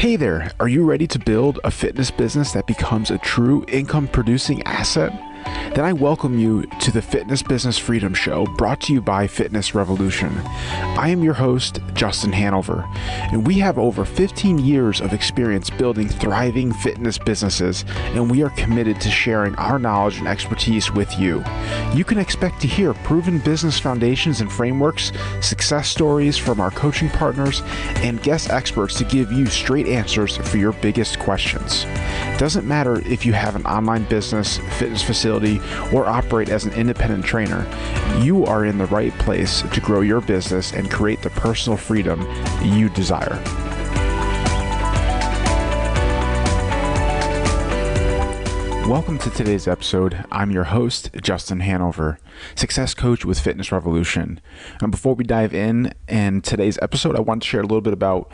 Hey there, are you ready to build a fitness business that becomes a true income producing asset? Then I welcome you to the Fitness Business Freedom Show, brought to you by Fitness Revolution. I am your host, Justin Hanover, and we have over 15 years of experience building thriving fitness businesses, and we are committed to sharing our knowledge and expertise with you. You can expect to hear proven business foundations and frameworks, success stories from our coaching partners, and guest experts to give you straight answers for your biggest questions. It doesn't matter if you have an online business, fitness facility, or operate as an independent trainer, you are in the right place to grow your business and create the personal freedom you desire. Welcome to today's episode. I'm your host, Justin Hanover, success coach with Fitness Revolution. And before we dive in today's episode, I want to share a little bit about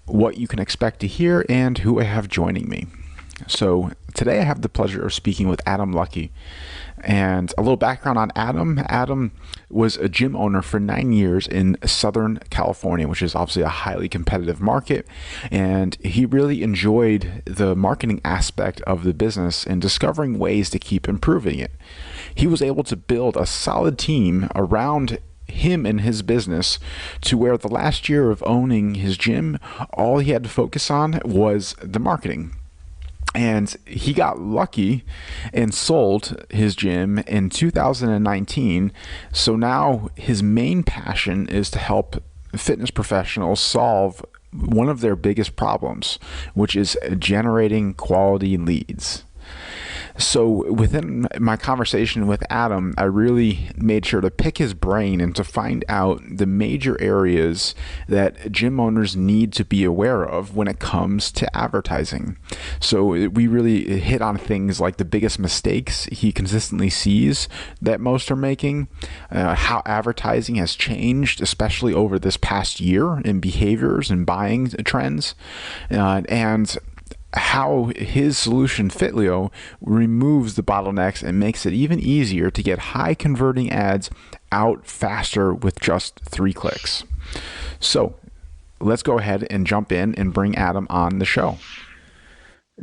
what you can expect to hear and who I have joining me. So today I have the pleasure of speaking with Adam Luckey. And a little background on Adam. Adam was a gym owner for 9 years in Southern California, which is obviously a highly competitive market. And he really enjoyed the marketing aspect of the business and discovering ways to keep improving it. He was able to build a solid team around him and his business to where the last year of owning his gym, all he had to focus on was the marketing. And he got lucky and sold his gym in 2019. So now his main passion is to help fitness professionals solve one of their biggest problems, which is generating quality leads. So within my conversation with Adam, I really made sure to pick his brain and to find out the major areas that gym owners need to be aware of when it comes to advertising. So we really hit on things like the biggest mistakes he consistently sees that most are making, how advertising has changed, especially over this past year in behaviors and buying trends, and how his solution Fitlio removes the bottlenecks and makes it even easier to get high converting ads out faster with just 3 clicks. So let's go ahead and jump in and bring Adam on the show.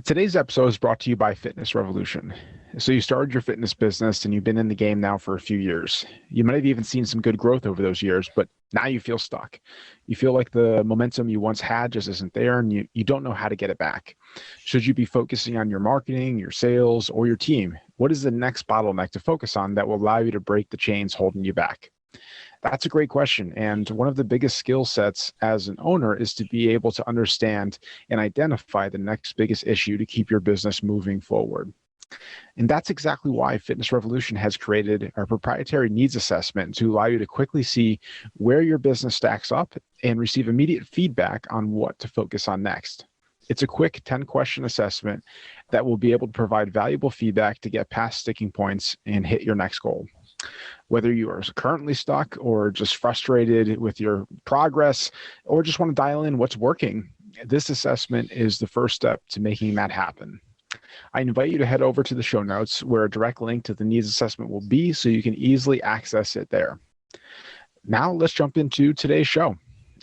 Today's episode is brought to you by Fitness Revolution. So you started your fitness business and you've been in the game now for a few years. You might have even seen some good growth over those years, but now you feel stuck. You feel like the momentum you once had just isn't there and you don't know how to get it back. Should you be focusing on your marketing, your sales, or your team? What is the next bottleneck to focus on that will allow you to break the chains holding you back? That's a great question. And one of the biggest skill sets as an owner is to be able to understand and identify the next biggest issue to keep your business moving forward. And that's exactly why Fitness Revolution has created our proprietary needs assessment to allow you to quickly see where your business stacks up and receive immediate feedback on what to focus on next. It's a quick 10-question assessment that will be able to provide valuable feedback to get past sticking points and hit your next goal. Whether you are currently stuck or just frustrated with your progress or just want to dial in what's working, this assessment is the first step to making that happen. I invite you to head over to the show notes where a direct link to the needs assessment will be so you can easily access it there. Now let's jump into today's show.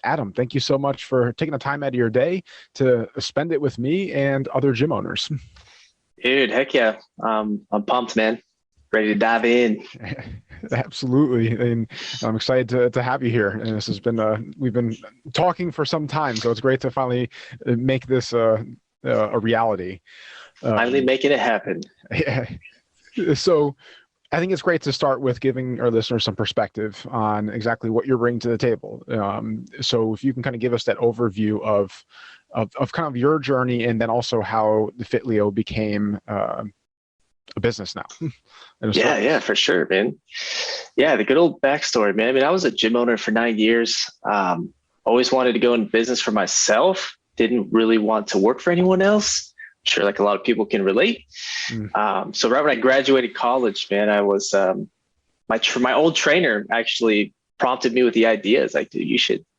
Adam, thank you so much for taking the time out of your day to spend it with me and other gym owners. Dude, heck yeah. I'm pumped, man. Ready to dive in. Absolutely. And I'm excited to have you here. And this has been, we've been talking for some time, so it's great to finally make this a reality. Finally making it happen. Yeah. So I think it's great to start with giving our listeners some perspective on exactly what you're bringing to the table. So if you can kind of give us that overview of kind of your journey and then also how the Fitlio became a business now. Yeah, for sure, man. Yeah, the good old backstory, man. I mean, I was a gym owner for 9 years. Always wanted to go in business for myself. Didn't really want to work for anyone else. Sure, like a lot of people can relate. So right when I graduated college, man, I was my old trainer actually prompted me with the idea. It's like, dude, you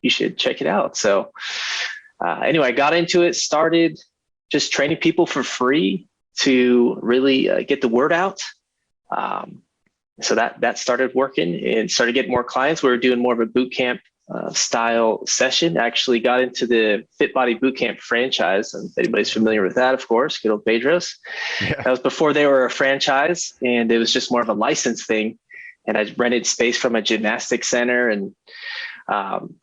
should check it out. So anyway, I got into it, started just training people for free to really get the word out. So that started working and started getting more clients. We were doing more of a boot camp style session. Actually got into the Fit Body Bootcamp franchise. And if anybody's familiar with that, of course, good old Pedro's. Yeah. That was before they were a franchise, and it was just more of a license thing. And I rented space from a gymnastics center and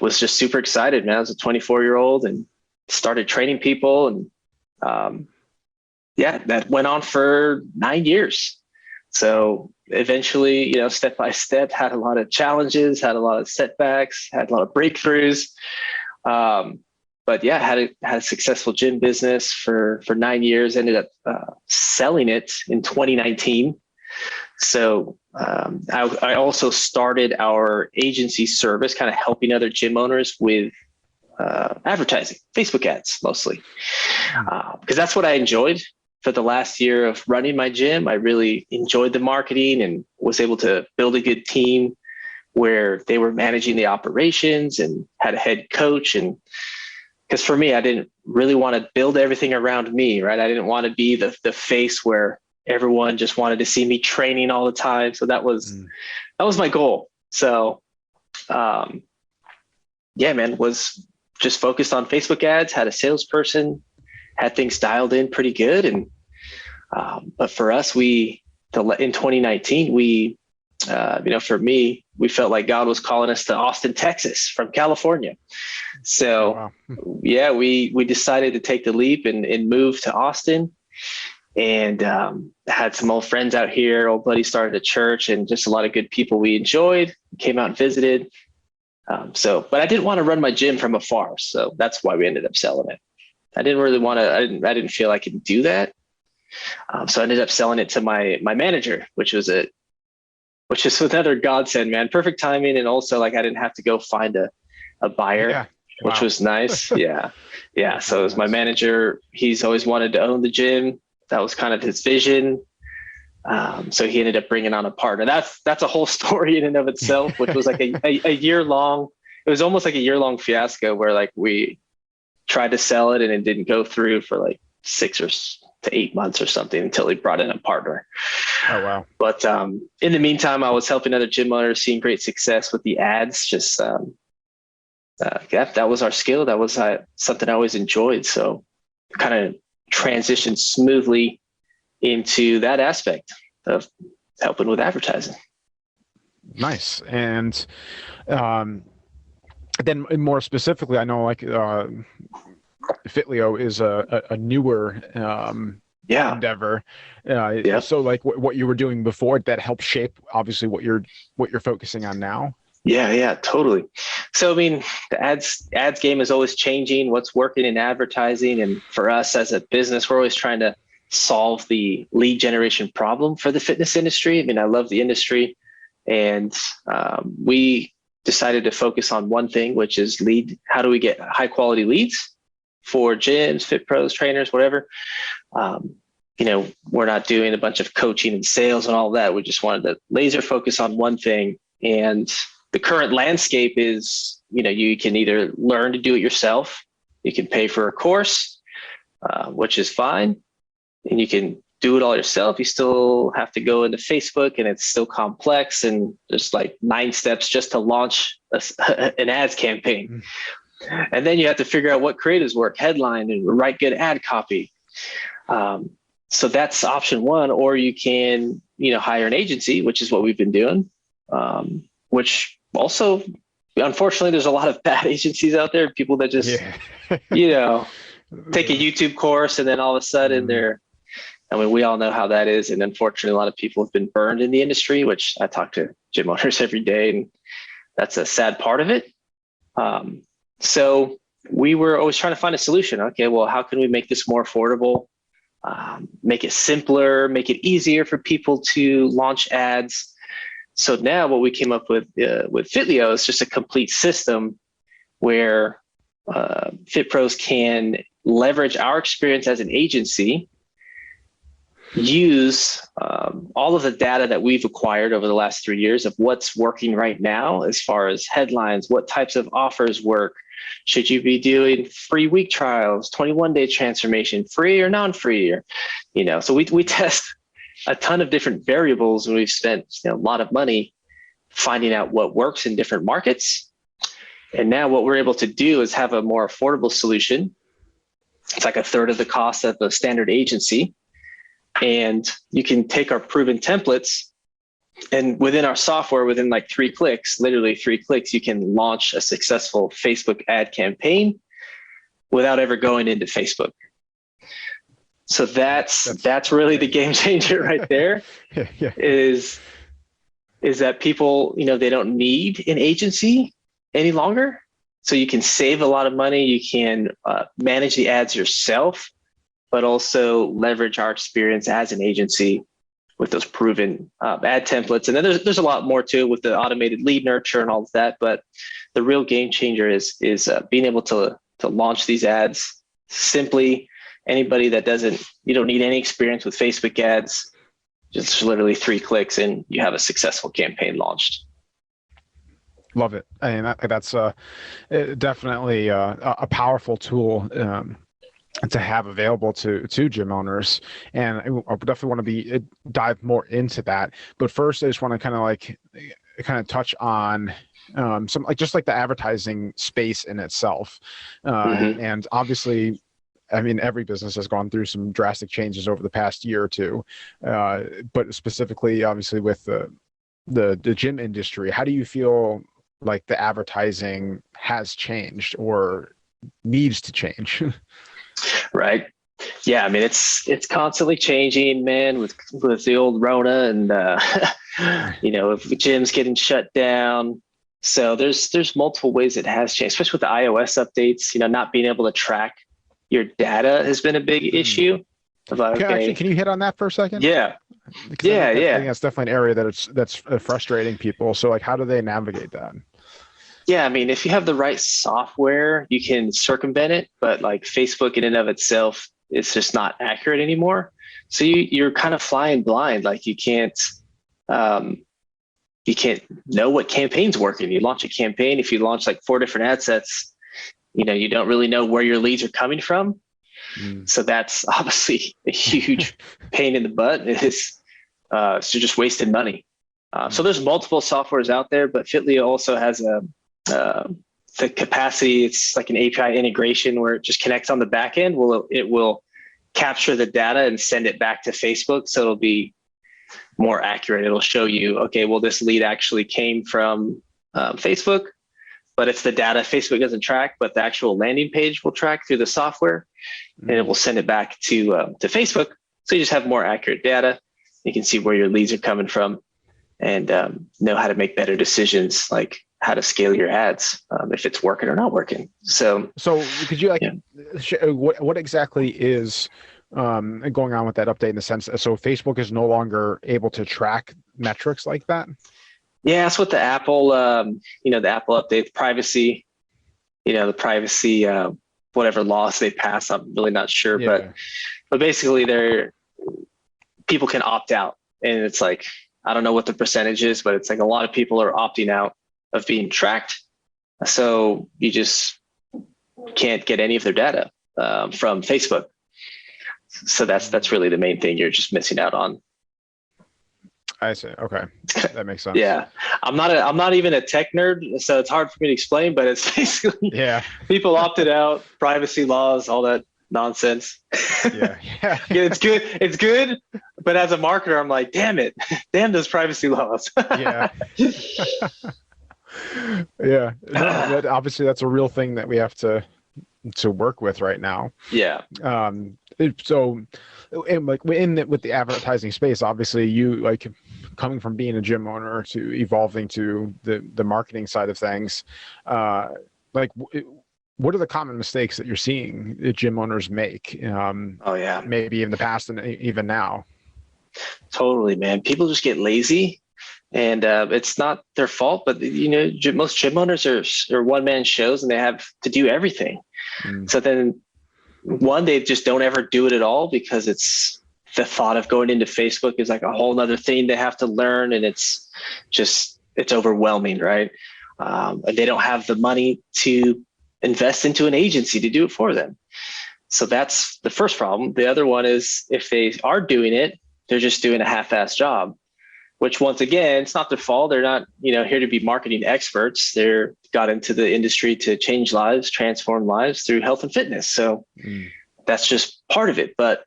was just super excited, man. I was a 24-year-old and started training people. And that went on for 9 years. So eventually, step by step, had a lot of challenges, had a lot of setbacks, had a lot of breakthroughs. But yeah, had a successful gym business for 9 years, ended up selling it in 2019. So I also started our agency service, kind of helping other gym owners with advertising, Facebook ads mostly, because that's what I enjoyed. For the last year of running my gym, I really enjoyed the marketing and was able to build a good team where they were managing the operations and had a head coach. And because for me, I didn't really want to build everything around me, right? I didn't want to be the face where everyone just wanted to see me training all the time. So that was my goal. So, was just focused on Facebook ads, had a salesperson, had things dialed in pretty good. And, but for us, in 2019, for me, we felt like God was calling us to Austin, Texas from California. So we decided to take the leap and move to Austin, and had some old friends out here. Old buddy started a church, and just a lot of good people we enjoyed, came out and visited. But I didn't want to run my gym from afar. So that's why we ended up selling it. I didn't really want to, I didn't feel I could do that. So I ended up selling it to my manager, which is another godsend, man. Perfect timing. And also I didn't have to go find a buyer, which was nice. Yeah. So it was my manager. He's always wanted to own the gym. That was kind of his vision. So he ended up bringing on a partner. That's a whole story in and of itself, which was like a year long. It was almost like a year-long fiasco where we tried to sell it and it didn't go through for 6 to 8 months or something until he brought in a partner. Oh, wow. But in the meantime, I was helping other gym owners, seeing great success with the ads. Just that was our skill. That was something I always enjoyed. So kind of transitioned smoothly into that aspect of helping with advertising. Nice. And then more specifically, I know Fitlio is a newer endeavor. So what you were doing before, that helped shape obviously what you're focusing on now. Yeah, totally. So I mean, the ads game is always changing. What's working in advertising, and for us as a business, we're always trying to solve the lead generation problem for the fitness industry. I mean, I love the industry, and we decided to focus on one thing, which is how do we get high quality leads for gyms, fit pros, trainers, whatever. We're not doing a bunch of coaching and sales and all that. We just wanted to laser focus on one thing. And the current landscape is, you can either learn to do it yourself. You can pay for a course, which is fine. And you can do it all yourself. You still have to go into Facebook, and it's still complex, and there's 9 steps just to launch an ads campaign. And then you have to figure out what creatives work, headline, and write good ad copy. So that's option one. Or you can, hire an agency, which is what we've been doing, which also, unfortunately, there's a lot of bad agencies out there, people that just, take a YouTube course and then all of a sudden we all know how that is. And unfortunately, a lot of people have been burned in the industry, which I talk to gym owners every day, and that's a sad part of it. So we were always trying to find a solution. Okay, well, how can we make this more affordable, make it simpler, make it easier for people to launch ads? So now what we came up with Fitlio is just a complete system where fit pros can leverage our experience as an agency, use all of the data that we've acquired over the last 3 years of what's working right now as far as headlines, what types of offers work. Should you be doing free week trials, 21-day transformation, free or non-free, or, so we test a ton of different variables, and we've spent a lot of money finding out what works in different markets. And now what we're able to do is have a more affordable solution. It's like a third of the cost of a standard agency. And you can take our proven templates, and within our software, within like 3 clicks, literally 3 clicks, you can launch a successful Facebook ad campaign without ever going into Facebook. So that's really the game changer right there. Yeah. Is that people, they don't need an agency any longer. So you can save a lot of money. You can manage the ads yourself, but also leverage our experience as an agency with those proven ad templates. And then there's a lot more to it with the automated lead nurture and all of that. But the real game changer is being able to launch these ads simply. Anybody that you don't need any experience with Facebook ads, just literally 3 clicks and you have a successful campaign launched. Love it. I mean, that's definitely a powerful tool to have available to gym owners. And I definitely want to dive more into that. But first, I just want to kind of touch on some just like the advertising space in itself. And obviously, I mean, every business has gone through some drastic changes over the past year or two, but specifically, obviously, with the gym industry, how do you feel like the advertising has changed or needs to change? Right. Yeah. I mean, it's constantly changing, man, with the old Rona and, if the gym's getting shut down. So there's multiple ways it has changed, especially with the iOS updates, not being able to track your data has been a big issue. Actually, can you hit on that for a second? Yeah. Because I think that's definitely an area that's frustrating people. So like, how do they navigate that? Yeah, I mean, if you have the right software, you can circumvent it, but like Facebook in and of itself, it's just not accurate anymore. So you're kind of flying blind. Like you can't know what campaign's working. You launch a campaign. If you launch like 4 different ad sets, you don't really know where your leads are coming from. So that's obviously a huge pain in the butt. So just wasting money. So there's multiple softwares out there, but Fitlio also has the capacity. It's like an API integration where it just connects on the back end. It will capture the data and send it back to Facebook. So it'll be more accurate. It'll show you, okay, well, this lead actually came from Facebook, but it's the data Facebook doesn't track, but the actual landing page will track through the software, and it will send it back to Facebook. So you just have more accurate data. You can see where your leads are coming from and know how to make better decisions, like how to scale your ads, if it's working or not working. So could you what exactly is going on with that update in the sense that, so Facebook is no longer able to track metrics like that? Yeah, that's what the Apple, the Apple update, privacy, the privacy, whatever laws they pass, I'm really not sure, but basically people can opt out, and it's like, I don't know what the percentage is, but it's like a lot of people are opting out of being tracked. So you just can't get any of their data from Facebook. So that's really the main thing you're just missing out on. I see. Okay, that makes sense. Yeah, I'm not even a tech nerd, so it's hard for me to explain. But it's basically people opted out, privacy laws, all that nonsense. Yeah, it's good. But as a marketer, I'm like, damn those privacy laws. Yeah. Yeah. No, obviously, that's a real thing that we have to work with right now. Yeah. So, and like with the advertising space, obviously, you like coming from being a gym owner to evolving to the marketing side of things. Like, what are the common mistakes that you're seeing that gym owners make? Maybe in the past and even now. Totally, man. People just get lazy. And it's not their fault, but most gym owners are one-man shows, and they have to do everything. So then, they just don't ever do it at all, because it's the thought of going into Facebook is like a whole other thing they have to learn, and it's overwhelming, right? And they don't have the money to invest into an agency to do it for them. So that's the first problem. The other one is, if they are doing it, they're just doing a half-assed job, which once again, it's not their fault. They're not, here to be marketing experts. They're got into the industry to change lives, transform lives through health and fitness. So that's just part of it. But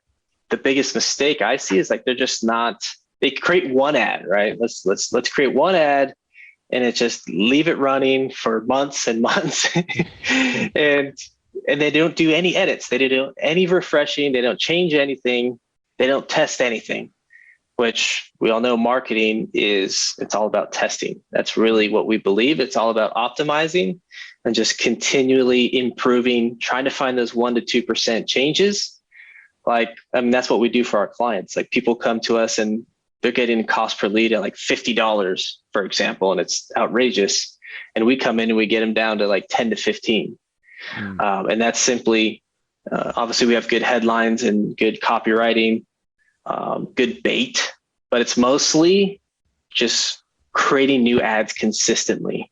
the biggest mistake I see is like, they're just not, they create one ad, right? Let's create one ad and it just leave it running for months and months. and they don't do any edits. They don't do any refreshing. They don't change anything. They don't test anything, which we all know marketing it's all about testing. That's really what we believe. It's all about optimizing and just continually improving, trying to find those 1% to 2% changes. That's what we do for our clients. Like people come to us and they're getting cost per lead at like $50, for example, and it's outrageous. And we come in and we get them down to like 10 to 15. And that's simply, obviously we have good headlines and good copywriting, good bait, but it's mostly just creating new ads consistently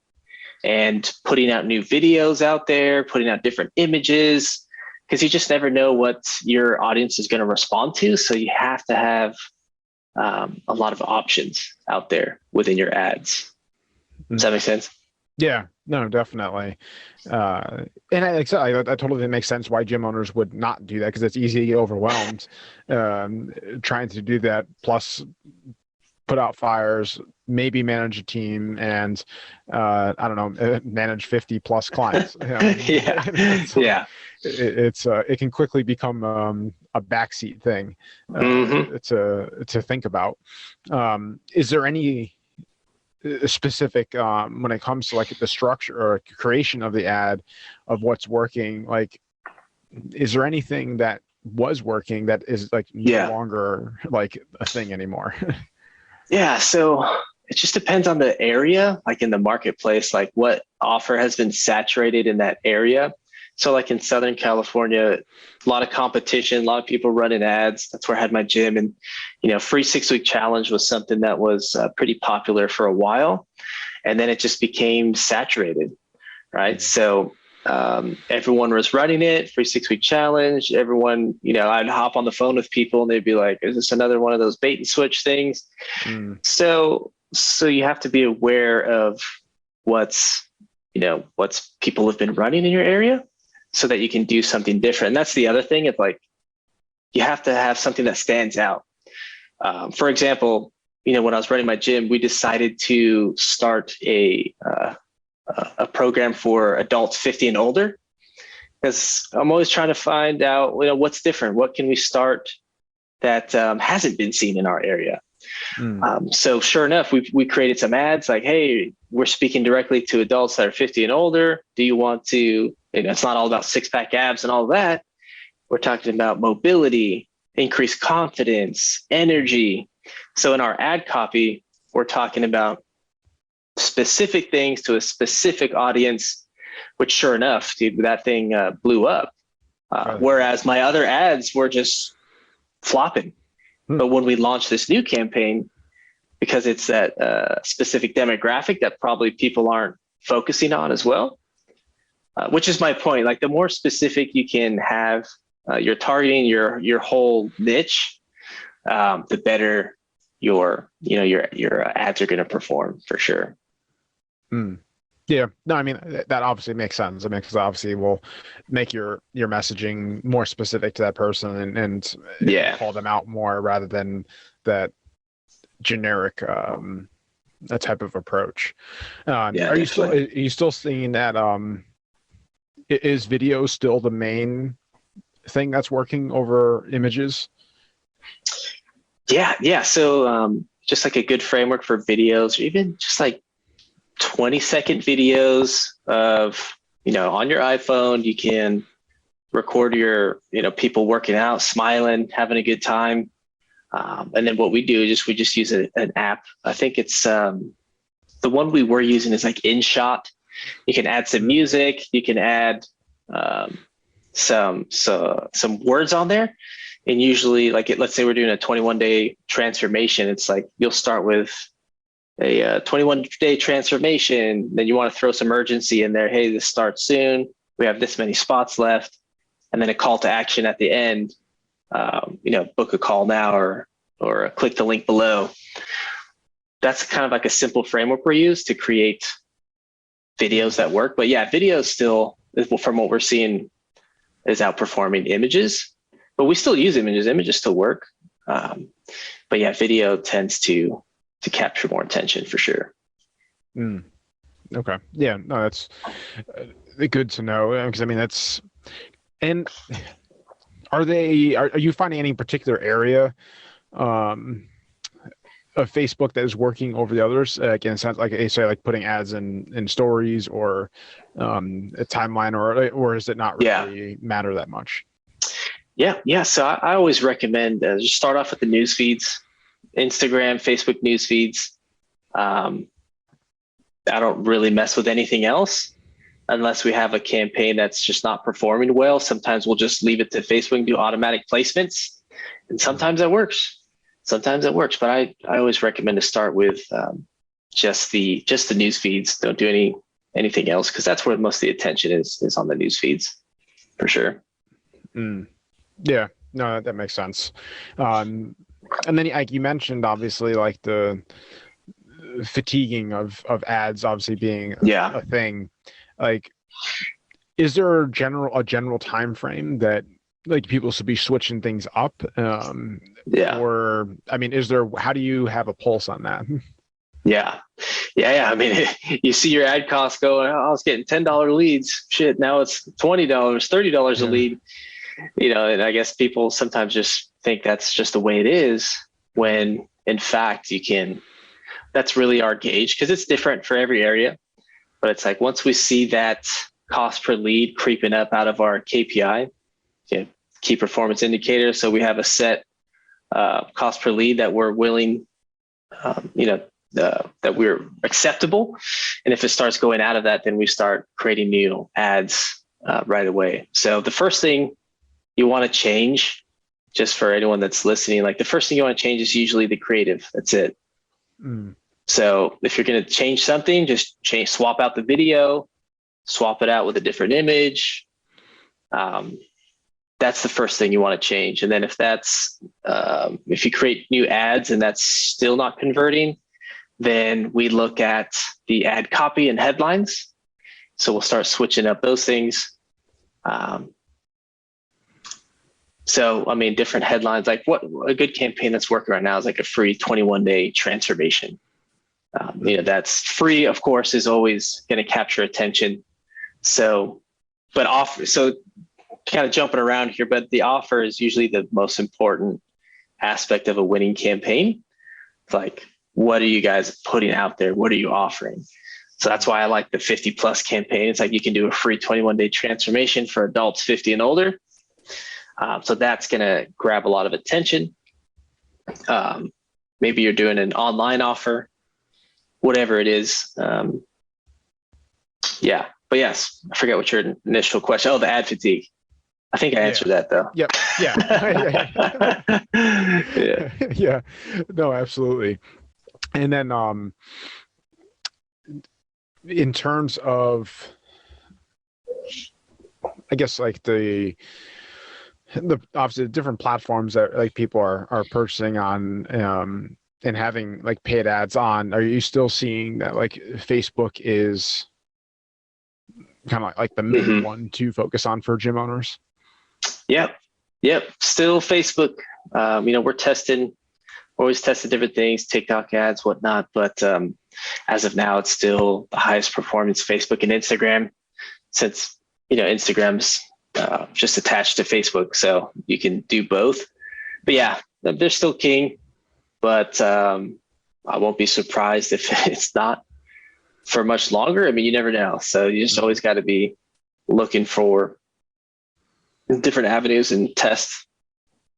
and putting out new videos out there, putting out different images, because you just never know what your audience is going to respond to. So you have to have a lot of options out there within your ads. Does that make sense? Yeah, no, definitely. And I totally makes sense why gym owners would not do that, because it's easy to get overwhelmed trying to do that. Plus, put out fires, maybe manage a team, and I don't know, manage 50 plus clients. Yeah. It can quickly become a backseat thing to think about. Is there any specific when it comes to like the structure or creation of the ad of what's working? Like, is there anything that was working that is like no longer like a thing anymore? Yeah. So it just depends on the area, like in the marketplace, like what offer has been saturated in that area. So like in Southern California, a lot of competition, a lot of people running ads. That's where I had my gym. And, free 6-week challenge was something that was pretty popular for a while. And then it just became saturated, right? So everyone was running it, free 6-week challenge. Everyone, I'd hop on the phone with people and they'd be like, is this another one of those bait and switch things? So you have to be aware of what's people have been running in your area, so that you can do something different. And that's the other thing. It's like, you have to have something that stands out. For example, when I was running my gym, we decided to start a program for adults 50 and older, because I'm always trying to find out, what's different. What can we start that hasn't been seen in our area? So sure enough, we created some ads like, hey, we're speaking directly to adults that are 50 and older. Do you want to, it's not all about 6-pack abs and all of that. We're talking about mobility, increased confidence, energy. So in our ad copy, we're talking about specific things to a specific audience, which sure enough, dude, that thing blew up. Whereas my other ads were just flopping. But when we launched this new campaign, because it's that specific demographic that probably people aren't focusing on as well, which is my point. Like, the more specific you can have, you're targeting your whole niche, the better your ads are going to perform for sure. Yeah, no, I mean, that obviously makes sense. I mean, because obviously will make your messaging more specific to that person and call them out more rather than that generic that type of approach. Are you still seeing that? Is video still the main thing that's working over images? Yeah. So just like a good framework for videos, or even just like 20-second videos of, on your iPhone, you can record your, people working out, smiling, having a good time. And then what we do is we just use an app. I think it's the one we were using is like InShot. You can add some music. You can add some words on there. And usually, like, let's say we're doing a 21-day transformation. It's like you'll start with a 21-day transformation. Then you want to throw some urgency in there. Hey, this starts soon. We have this many spots left. And then a call to action at the end. Book a call now or click the link below. that's kind of like a simple framework we use to create videos that work. But yeah, video still, from what we're seeing, is outperforming images, but we still use images. Images still work. But yeah, video tends to capture more attention for sure. Okay. Yeah, no, that's good to know. Because I mean, and are you finding any particular area of Facebook that is working over the others? Again, it sounds like you say, like putting ads in stories or a timeline, or does it not really matter that much? Yeah. So I always recommend just start off with the news feeds, Instagram, Facebook news feeds. I don't really mess with anything else unless we have a campaign that's just not performing well. Sometimes we'll just leave it to Facebook and do automatic placements, and sometimes that works. But I always recommend to start with just the news feeds. Don't do anything else, because that's where most of the attention is on the news feeds, for sure. Yeah, no, that makes sense. And then, like you mentioned, obviously, like the fatiguing of ads obviously being a thing. Like, is there a general time frame that like people should be switching things up? Or I mean, how do you have a pulse on that? Yeah. I mean, you see your ad costs go, I was getting $10 leads. Shit, now it's $20, $30 a lead. And I guess people sometimes just think that's just the way it is, when in fact that's really our gauge, because it's different for every area. But it's like, once we see that cost per lead creeping up out of our KPI, key performance indicator. So we have a set cost per lead that we're willing, that we're acceptable. And if it starts going out of that, then we start creating new ads right away. So the first thing you want to change, just for anyone that's listening, like the first thing you want to change is usually the creative. That's it. So if you're going to change something, just swap out the video, swap it out with a different image. That's the first thing you want to change. And then if you create new ads and that's still not converting, then we look at the ad copy and headlines. So we'll start switching up those things. So, I mean, different headlines, like what a good campaign that's working right now is like a free 21-day transformation. That's free, of course, is always going to capture attention. So kind of jumping around here, but the offer is usually the most important aspect of a winning campaign. It's like, what are you guys putting out there? What are you offering? So that's why I like the 50+ campaign. It's like you can do a free 21-day transformation for adults 50 and older. So that's going to grab a lot of attention. Maybe you're doing an online offer, whatever it is. But yes, I forget what your initial question. Oh, the ad fatigue. I think I answered that though. Yep. Yeah. Yeah. No, absolutely. And then in terms of, I guess, like the obviously the different platforms that like people are purchasing on and having like paid ads on, are you still seeing that like Facebook is kind of like the main one to focus on for gym owners? Yep. Still Facebook. We're always testing different things, TikTok ads, whatnot. But as of now, it's still the highest performance Facebook and Instagram, since, Instagram's just attached to Facebook. So you can do both. But yeah, they're still king. But I won't be surprised if it's not for much longer. I mean, you never know. So you just always got to be looking for different avenues and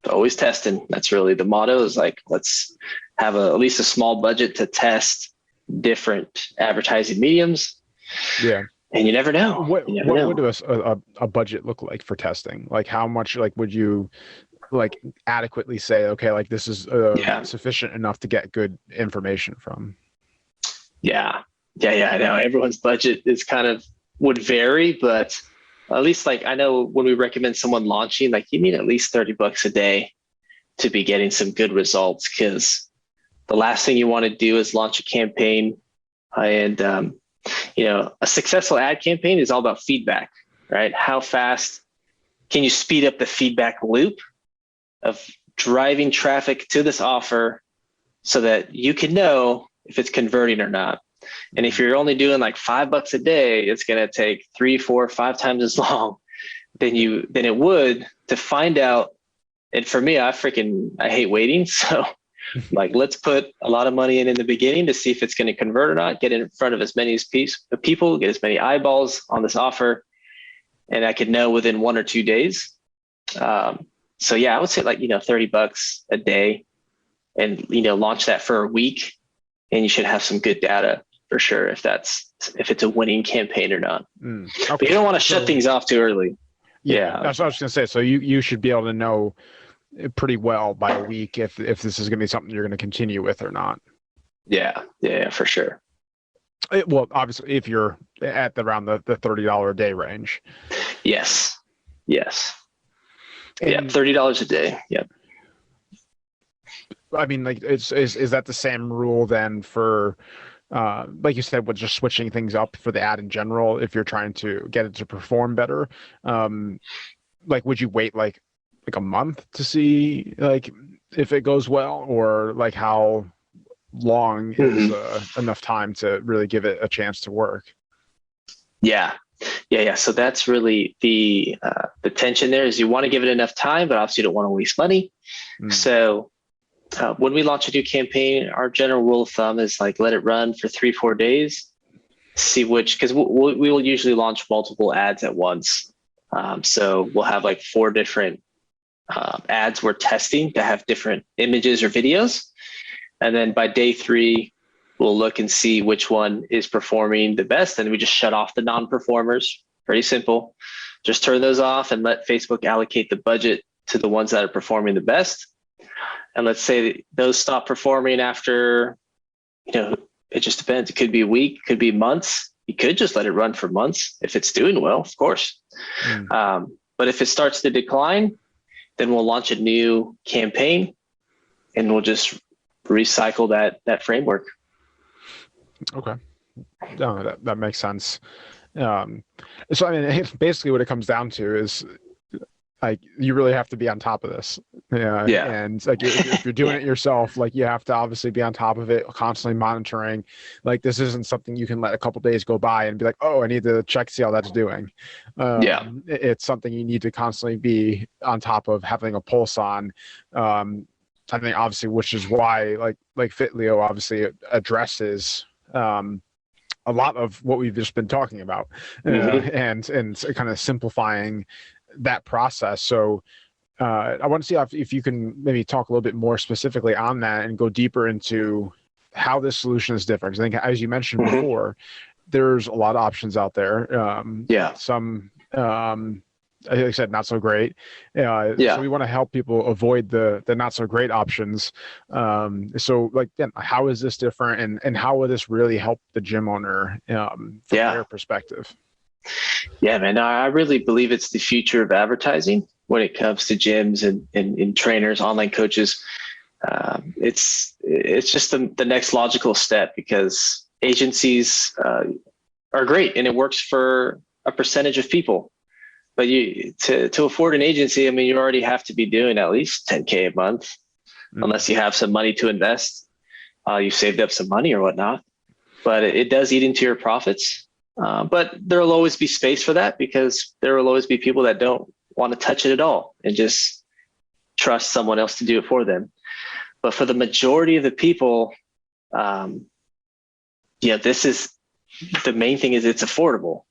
always testing. That's really the motto, is like, let's have at least a small budget to test different advertising mediums. Yeah. And you never know. What does a budget look like for testing? Like how much, like, would you like adequately say, okay, like this is sufficient enough to get good information from? Yeah. I know everyone's budget is would vary, but at least like I know when we recommend someone launching, like you need at least $30 a day to be getting some good results, because the last thing you want to do is launch a campaign. And, a successful ad campaign is all about feedback, right? How fast can you speed up the feedback loop of driving traffic to this offer so that you can know if it's converting or not? And if you're only doing like $5 a day, it's going to take 3, 4, 5 times as long than it would to find out. And for me, I hate waiting. So like, let's put a lot of money in the beginning to see if it's going to convert or not, get in front of as many people, get as many eyeballs on this offer. And I could know within 1 or 2 days. So yeah, I would say like, $30 a day and, launch that for a week, and you should have some good data for sure if it's a winning campaign or not. Okay. But you don't want to shut things off too early. Yeah. That's what I was going to say. So you should be able to know pretty well by a week if this is going to be something you're going to continue with or not. Yeah, for sure. Well, obviously, if you're at around the $30 a day range. Yes. And, yeah, $30 a day. Yeah. I mean, like, is that the same rule then for, like you said, with just switching things up for the ad in general, if you're trying to get it to perform better? Like, would you wait like a month to see like if it goes well, or like how long is enough time to really give it a chance to work? Yeah. So that's really the tension there, is you want to give it enough time, but obviously you don't want to waste money. So when we launch a new campaign, our general rule of thumb is like, let it run for 3-4 days, see because we will usually launch multiple ads at once. So we'll have like 4 different ads we're testing to have different images or videos. And then by day 3, we'll look and see which one is performing the best. And we just shut off the non-performers. Pretty simple. Just turn those off and let Facebook allocate the budget to the ones that are performing the best. And let's say those stop performing after, it just depends. It could be a week, could be months. You could just let it run for months if it's doing well, of course. But if it starts to decline, then we'll launch a new campaign and we'll just recycle that framework. Okay. No, that makes sense. So I mean, basically what it comes down to is like, you really have to be on top of this. Yeah. And like, if you're doing it yourself, like, you have to obviously be on top of it, constantly monitoring. Like, this isn't something you can let a couple days go by and be like, oh, I need to check, see how that's doing. It's something you need to constantly be on top of, having a pulse on. I think obviously, which is why like Fitlio obviously addresses a lot of what we've just been talking about, and kind of simplifying that process. So I want to see if you can maybe talk a little bit more specifically on that and go deeper into how this solution is different. 'Cause I think, as you mentioned before, there's a lot of options out there. Some, like I said, not so great. So we want to help people avoid the not so great options. So like, how is this different, and how will this really help the gym owner from their perspective? Yeah, man, I really believe it's the future of advertising when it comes to gyms and trainers, online coaches. It's just the next logical step, because agencies are great and it works for a percentage of people. But to afford an agency, I mean, you already have to be doing at least $10K a month, unless you have some money to invest. You saved up some money or whatnot, but it does eat into your profits. But there will always be space for that, because there will always be people that don't want to touch it at all and just trust someone else to do it for them. But for the majority of the people, this is the main thing, is it's affordable.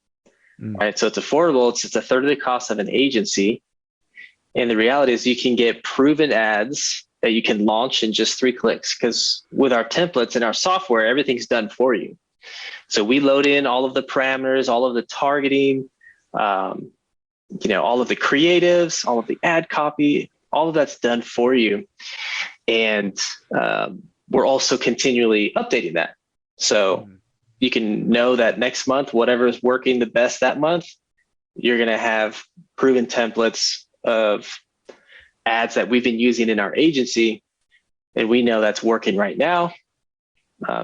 Right. So it's affordable. It's a third of the cost of an agency. And the reality is, you can get proven ads that you can launch in just 3 clicks, because with our templates and our software, everything's done for you. So we load in all of the parameters, all of the targeting, all of the creatives, all of the ad copy, all of that's done for you. And we're also continually updating that. So you can know that next month, whatever is working the best that month, you're going to have proven templates of ads that we've been using in our agency and we know that's working right now.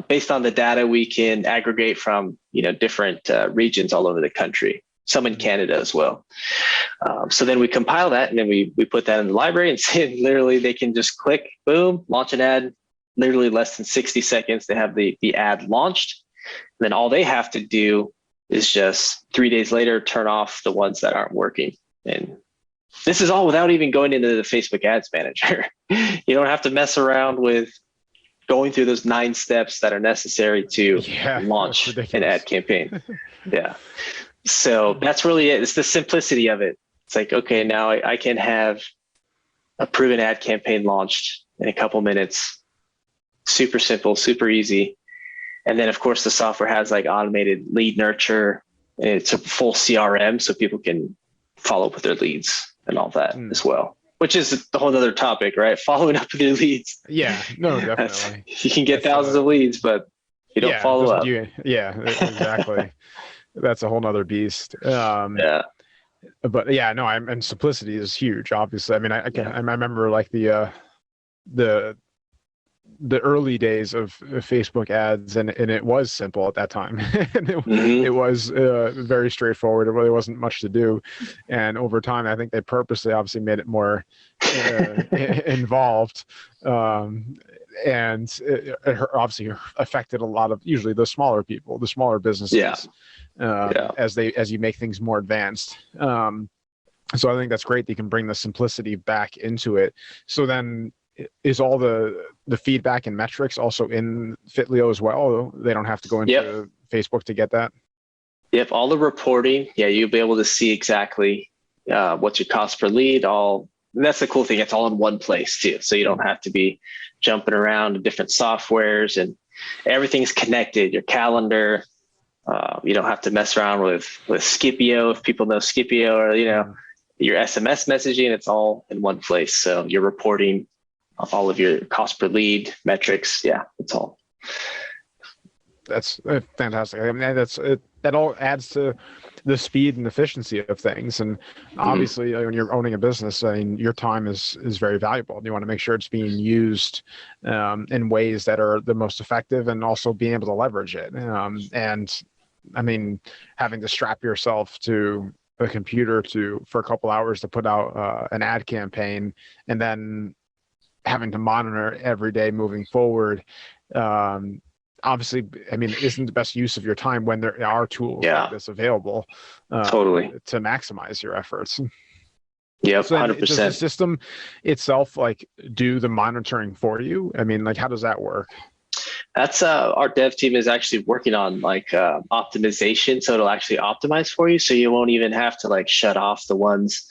Based on the data we can aggregate from different regions all over the country, some in Canada as well. So then we compile that, and then we put that in the library, and literally they can just click, boom, launch an ad. Literally less than 60 seconds, they have the ad launched. And then all they have to do is just 3 days later turn off the ones that aren't working. And this is all without even going into the Facebook Ads Manager. You don't have to mess around with going through those 9 steps that are necessary to launch an ad campaign. Yeah. So that's really it. It's the simplicity of it. It's like, okay, now I can have a proven ad campaign launched in a couple minutes. Super simple, super easy. And then of course the software has like automated lead nurture, and it's a full CRM so people can follow up with their leads and all that as well, which is the whole other topic, right? Following up with your leads. Yeah, no, definitely. You can get thousands of leads, but you don't follow up. Exactly. That's a whole nother beast. But yeah, no, and simplicity is huge, obviously. I mean, I remember like the early days of Facebook ads, and it was simple at that time. It was very straightforward. It really wasn't much to do. And over time, I think they purposely obviously made it more involved. And it obviously affected a lot of usually the smaller people, the smaller businesses, as you make things more advanced. So I think that's great that you can bring the simplicity back into it. So then, is all the feedback and metrics also in Fitlio as well? They don't have to go into Facebook to get that? Yep, all the reporting. Yeah, you'll be able to see exactly what's your cost per lead. That's the cool thing. It's all in one place too. So you don't have to be jumping around to different softwares, and everything's connected. Your calendar. You don't have to mess around with Scipio, if people know Scipio, or your SMS messaging. It's all in one place. So you're reporting of all of your cost per lead metrics. Yeah, it's all. That's fantastic. I mean, that all adds to the speed and efficiency of things. And obviously, when you're owning a business, I mean, your time is very valuable. You want to make sure it's being used in ways that are the most effective, and also being able to leverage it. And I mean, having to strap yourself to a computer for a couple hours to put out an ad campaign, and then having to monitor every day moving forward. Obviously, I mean, isn't the best use of your time when there are tools like this available totally to maximize your efforts. Yeah, so 100%. Does the system itself like do the monitoring for you? I mean, like, how does that work? That's our dev team is actually working on like optimization, so it'll actually optimize for you, so you won't even have to like shut off the ones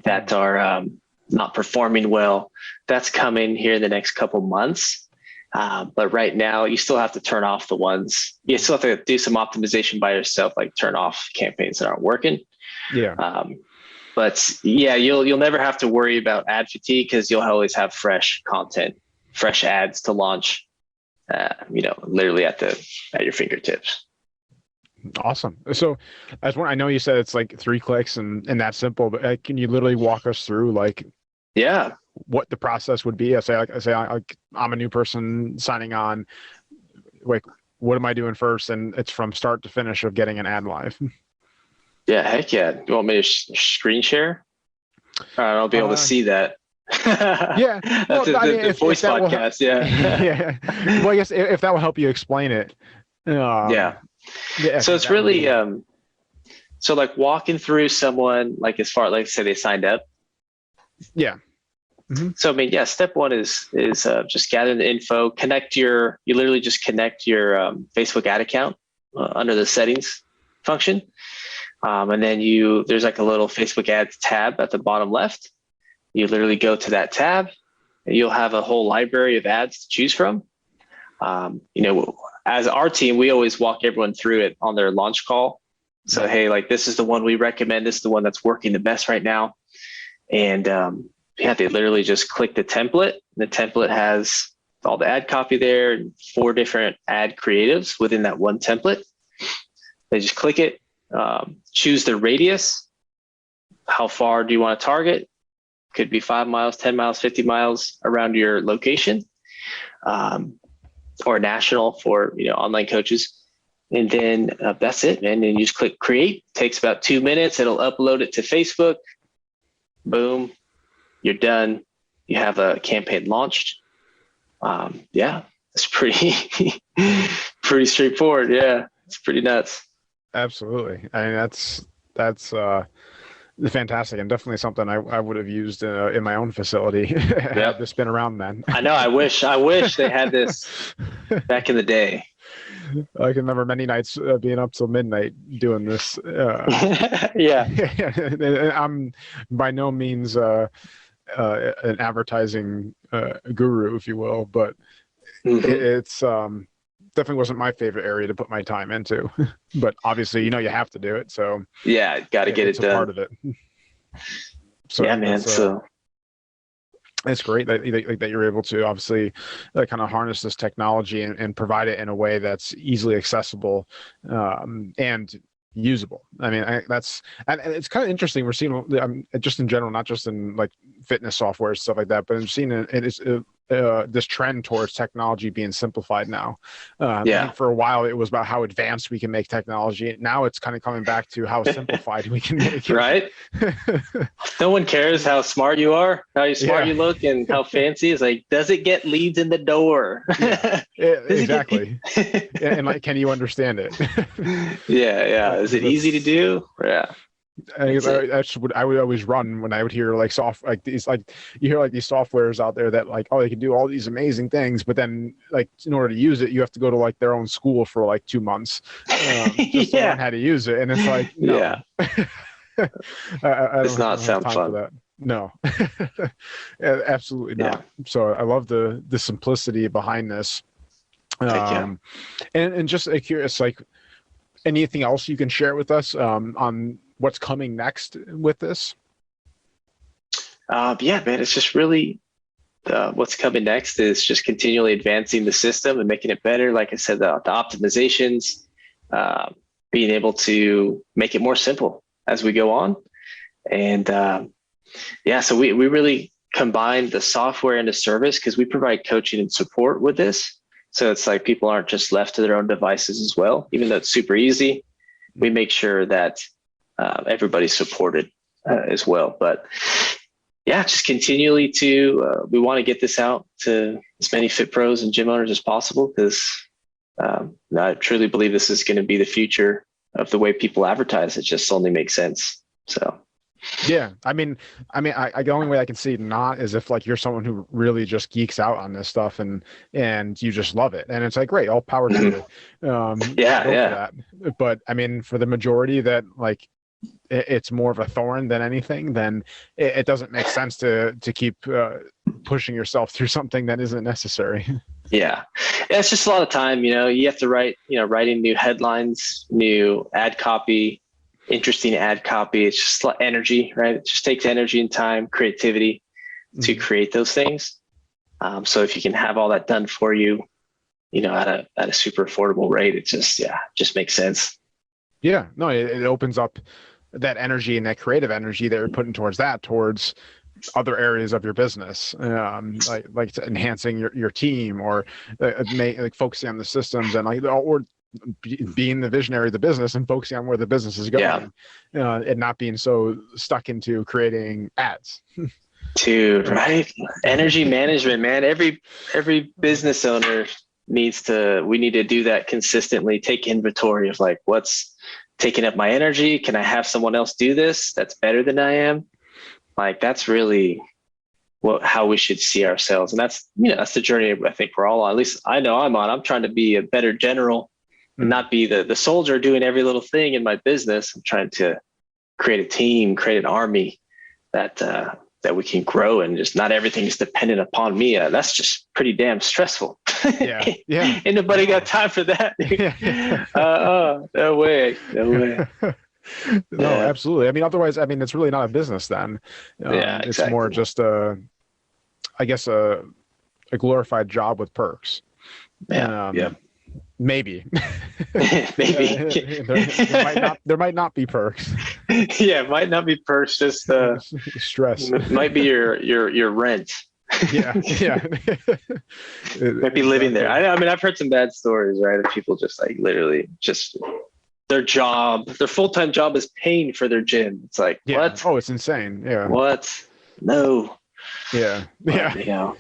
that are not performing well. That's coming here in the next couple months. But right now, you still have to turn off the ones. You still have to do some optimization by yourself, like turn off campaigns that aren't working. Yeah. But yeah, you'll never have to worry about ad fatigue, because you'll always have fresh content, fresh ads to launch. Literally at your fingertips. Awesome. So I know you said it's like 3 clicks and that simple, but can you literally walk us through like what the process would be? I say I'm a new person signing on. Like, what am I doing first? And it's from start to finish of getting an ad live. Yeah, heck yeah. You want me to screen share? I'll be able to see that. Yeah, well, the voice podcast. Yeah. Well, I guess if that will help you explain it. So it's really so like walking through someone, like as far like say they signed up. Yeah. Mm-hmm. So I mean, step one is just gathering the info. You literally just connect your Facebook ad account under the settings function, and then there's like a little Facebook ads tab at the bottom left. You literally go to that tab, and you'll have a whole library of ads to choose from. As our team, we always walk everyone through it on their launch call. So, hey, like this is the one we recommend. This is the one that's working the best right now. And they literally just click the template. The template has all the ad copy there and 4 different ad creatives within that one template. They just click it, choose the radius. How far do you want to target? Could be 5 miles, 10 miles, 50 miles around your location. or national for, online coaches. And then that's it, man. And you just click create. Takes about 2 minutes. It'll upload it to Facebook. Boom, you're done. You have a campaign launched. Yeah, it's pretty pretty straightforward. Yeah, it's pretty nuts. Absolutely. I mean, that's fantastic, and definitely something I would have used in my own facility had this been around then. I know. I wish they had this back in the day. I can remember many nights being up till midnight doing this. Yeah. I'm by no means an advertising guru, if you will, but it's definitely wasn't my favorite area to put my time into. But obviously, you have to do it. So yeah, got to get it done. Part of it. So yeah, man. So it's great that you're able to obviously kind of harness this technology and provide it in a way that's easily accessible and usable. I mean, and it's kind of interesting. We're seeing just in general, not just in like fitness software and stuff like that, but I'm seeing this trend towards technology being simplified now. I think for a while it was about how advanced we can make technology. Now it's kind of coming back to how simplified we can make it. Right? No one cares how smart you are, how smart you look, and how fancy. It's like, does it get leads in the door? Exactly. And like, can you understand it? Yeah. Is it easy to do? Yeah. I would always run when I would hear like you hear like these softwares out there that like, oh, they can do all these amazing things, but then like in order to use it, you have to go to like their own school for like 2 months just to learn how to use it. And it's like, no. Yeah. I does not sound fun. For that. No, absolutely not. So I love the simplicity behind this. And just curious, like anything else you can share with us on what's coming next with this? Yeah, man, it's just really what's coming next is just continually advancing the system and making it better. Like I said, the optimizations, being able to make it more simple as we go on. And so we really combine the software and the service because we provide coaching and support with this. So it's like people aren't just left to their own devices as well. Even though it's super easy, we make sure that everybody's supported as well. But yeah, just continually we want to get this out to as many fit pros and gym owners as possible because I truly believe this is going to be the future of the way people advertise. It just only makes sense. So. Yeah. I mean, the only way I can see it not is if like you're someone who really just geeks out on this stuff and you just love it. And it's like, great, all power to you. That. But I mean, for the majority that like, it's more of a thorn than anything, then it doesn't make sense to keep pushing yourself through something that isn't necessary. Yeah. It's just a lot of time, you have to writing new headlines, new ad copy, interesting ad copy. It's just energy, right? It just takes energy and time, creativity to create those things. So if you can have all that done for you, at a super affordable rate, it just makes sense. Yeah, no, it opens up that energy and that creative energy that you're putting towards other areas of your business, like enhancing your team or like focusing on the systems and or being the visionary of the business and focusing on where the business is going, and not being so stuck into creating ads. Dude, right? Energy management, man. Every business owner we need to do that consistently. Take inventory of like what's taking up my energy. Can I have someone else do this that's better than I am? Like that's really how we should see ourselves. And that's the journey I think we're all on. At least I know I'm on. I'm trying to be a better general and not be the soldier doing every little thing in my business. I'm trying to create a team, create an army that we can grow, and just not everything is dependent upon me. That's just pretty damn stressful. Yeah. Ain't nobody got time for that. No way. No, absolutely. I mean, otherwise, it's really not a business then. Exactly. It's more just a glorified job with perks. Maybe. Maybe. There might not be perks. Yeah, it might not be perks. Just stress. Might be your rent. Yeah, yeah. Might be living there. I mean, I've heard some bad stories, right? Of people just like literally just their job, their full-time job is paying for their gym. It's like, Yeah. what? Oh, it's insane. Yeah. What? No. Yeah. But, Yeah.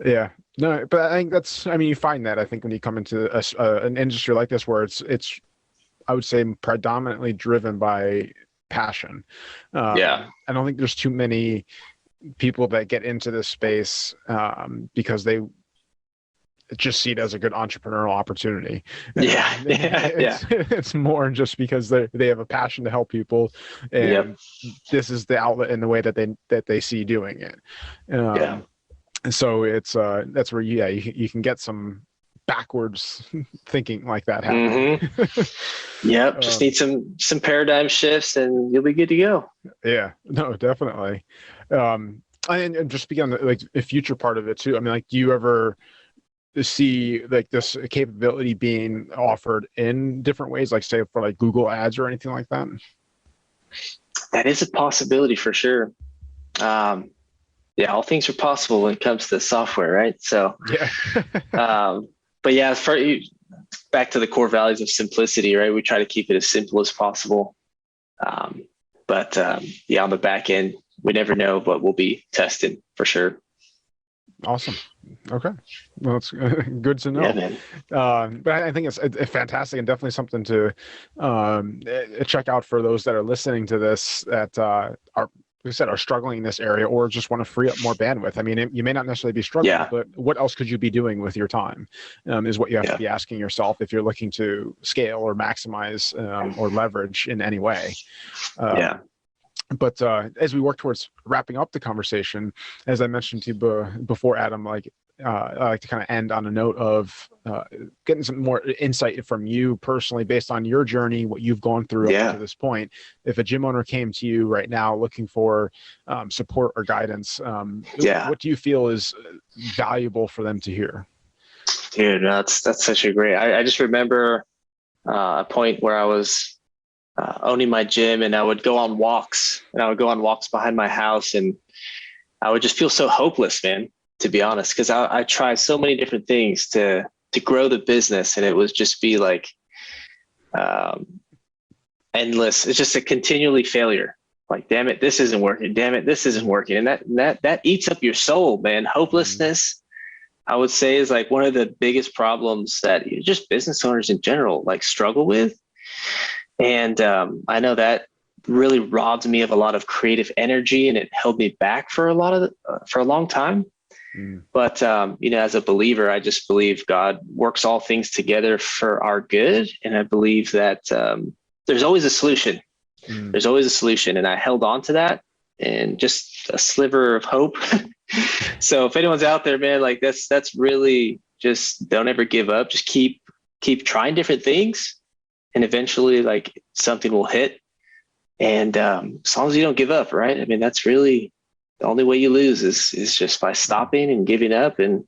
Yeah. No, but I think I mean, you find that I think when you come into an industry like this where it's I would say predominantly driven by passion. Yeah. I don't think there's too many people that get into this space because they just see it as a good entrepreneurial opportunity. Yeah. It's more just because they have a passion to help people, and this is the outlet in the way that they see doing it. And so it's that's where you can get some backwards thinking like that happening. Yep. Just need some paradigm shifts and you'll be good to go. Yeah, no, definitely. And just speaking on the future part of it too. I mean, like, do you ever see like this capability being offered in different ways, like say for like Google ads or anything like that? That is a possibility for sure. Yeah, all things are possible when it comes to software, right? So, yeah. but yeah, back to the core values of simplicity, right? We try to keep it as simple as possible. But yeah, on the back end, we never know what we'll be testing for sure. Awesome. Okay. Well, it's good to know. Yeah, man. But I think it's fantastic and definitely something to check out for those that are listening to this that are, like I said, are struggling in this area or just want to free up more bandwidth. I mean, you may not necessarily be struggling, but what else could you be doing with your time is what you have to be asking yourself if you're looking to scale or maximize or leverage in any way. But as we work towards wrapping up the conversation, as I mentioned to you before, Adam, like I like to kind of end on a note of getting some more insight from you personally based on your journey, what you've gone through up to this point. If a gym owner came to you right now looking for support or guidance, what do you feel is valuable for them to hear? Dude, that's such a great. I just remember a point where I was owning my gym, and I would go on walks, behind my house, and I would just feel so hopeless, man, to be honest, because I tried so many different things to grow the business, and it was just be like endless. It's just a continually failure. Like, damn it, this isn't working. Damn it, this isn't working, and that eats up your soul, man. Hopelessness, I would say, is like one of the biggest problems that just business owners in general like struggle with. And I know that really robbed me of a lot of creative energy, and it held me back for a long time. But as a believer, I just believe God works all things together for our good, and I believe that there's always a solution. There's always a solution, and I held on to that, and just a sliver of hope. So if anyone's out there, man, like that's really just don't ever give up. Just keep trying different things. And eventually, like, something will hit. And as long as you don't give up, right? I mean, that's really the only way you lose is just by stopping and giving up and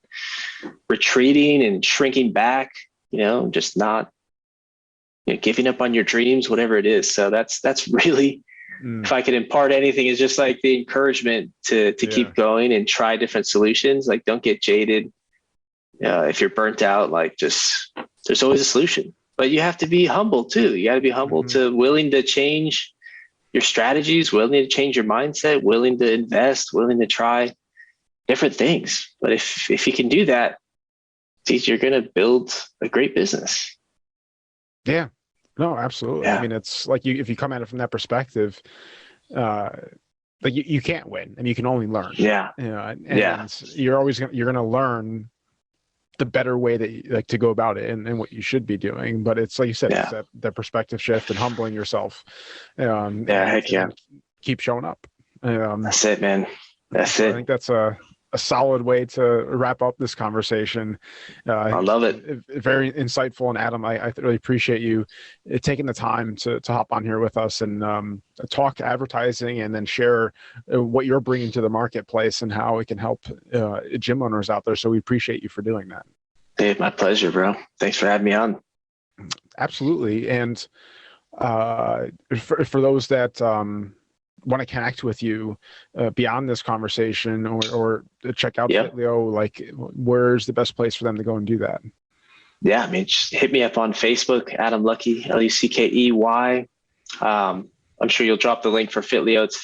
retreating and shrinking back, just not giving up on your dreams, whatever it is. So that's really, if I could impart anything, is just like the encouragement to keep going and try different solutions. Like, don't get jaded. If you're burnt out, like, there's always a solution. But you have to be humble too. You got to be humble to willing to change your strategies, willing to change your mindset, willing to invest, willing to try different things. But if you can do that, you're going to build a great business. Yeah, no, absolutely. Yeah. I mean, it's like if you come at it from that perspective, like you can't win, and you can only learn. Yeah. And you're going to learn the better way to go about it and what you should be doing. But it's like you said, it's that perspective shift and humbling yourself. Heck yeah. Keep showing up. That's it, man. That's it. I think that's a solid way to wrap up this conversation. I love it. Very insightful. And Adam, I really appreciate you taking the time to hop on here with us and talk advertising and then share what you're bringing to the marketplace and how it can help gym owners out there. So we appreciate you for doing that. Hey, my pleasure, bro. Thanks for having me on. Absolutely. And for those that want to connect with you beyond this conversation, or check out Fitlio, like where's the best place for them to go and do that? Yeah, I mean, just hit me up on Facebook, Adam Luckey, Luckey. I'm sure you'll drop the link for Fitlio. It's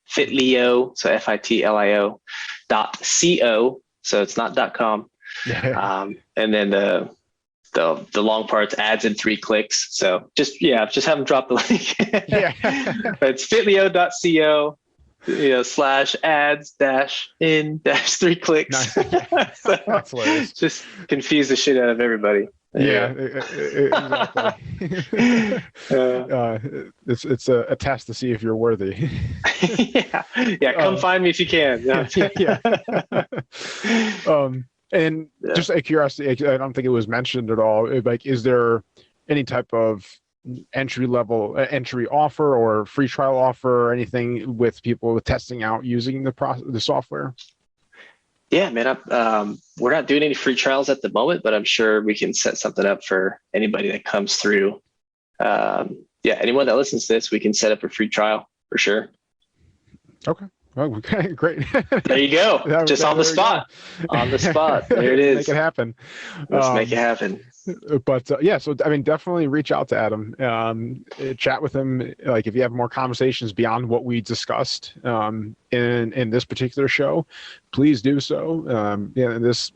Fitlio, so Fitlio.co. So it's not .com. And then the long part's adds in 3 clicks. So just have them drop the link. But it's Fitlio.co. /ads-in-3 clicks. Nice. So that's hilarious. Just confuse the shit out of everybody. Exactly. It's a test to see if you're worthy. Come find me if you can. And just out of curiosity, I don't think it was mentioned at all. Like, is there any type of entry offer or free trial offer or anything with people testing out using the software? Yeah, man. We're not doing any free trials at the moment, but I'm sure we can set something up for anybody that comes through. Anyone that listens to this, we can set up a free trial for sure. Okay. Oh, okay, great. There you go. Just on the spot. On the spot. There it is. Make it happen. Let's make it happen. But so I mean, definitely reach out to Adam, chat with him. Like, if you have more conversations beyond what we discussed in this particular show, please do so. This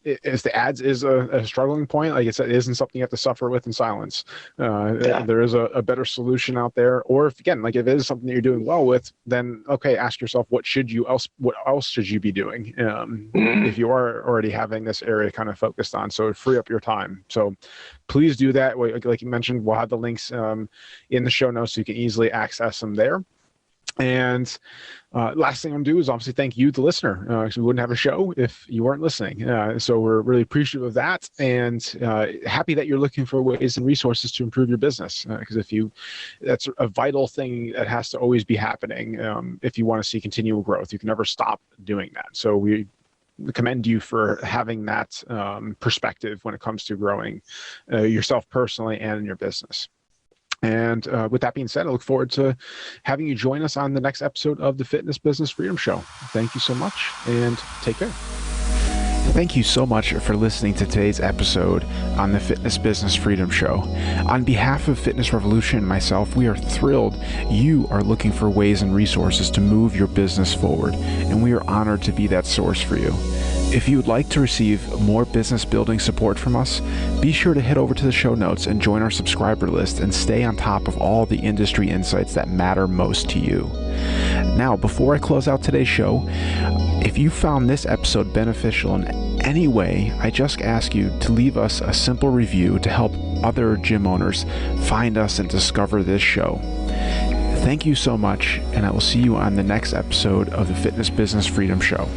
is the ads is a struggling point. Like I said, it isn't something you have to suffer with in silence. There is a better solution out there. Or if it is something that you're doing well with, then ask yourself, what else should you be doing if you are already having this area kind of focused on, so free up your time. So please do that. Like you mentioned, we'll have the links in the show notes so you can easily access them there. And last thing I'm going to do is obviously thank you, the listener, because we wouldn't have a show if you weren't listening. So we're really appreciative of that, and happy that you're looking for ways and resources to improve your business. Because that's a vital thing that has to always be happening. If you want to see continual growth, you can never stop doing that. So we commend you for having that perspective when it comes to growing yourself personally and in your business. And with that being said, I look forward to having you join us on the next episode of the Fitness Business Freedom Show. Thank you so much, and take care. Thank you so much for listening to today's episode on the Fitness Business Freedom Show. On behalf of Fitness Revolution and myself, we are thrilled you are looking for ways and resources to move your business forward, and we are honored to be that source for you. If you would like to receive more business building support from us, be sure to head over to the show notes and join our subscriber list and stay on top of all the industry insights that matter most to you. Now, before I close out today's show, if you found this episode beneficial in any way, I just ask you to leave us a simple review to help other gym owners find us and discover this show. Thank you so much, and I will see you on the next episode of the Fitness Business Freedom Show.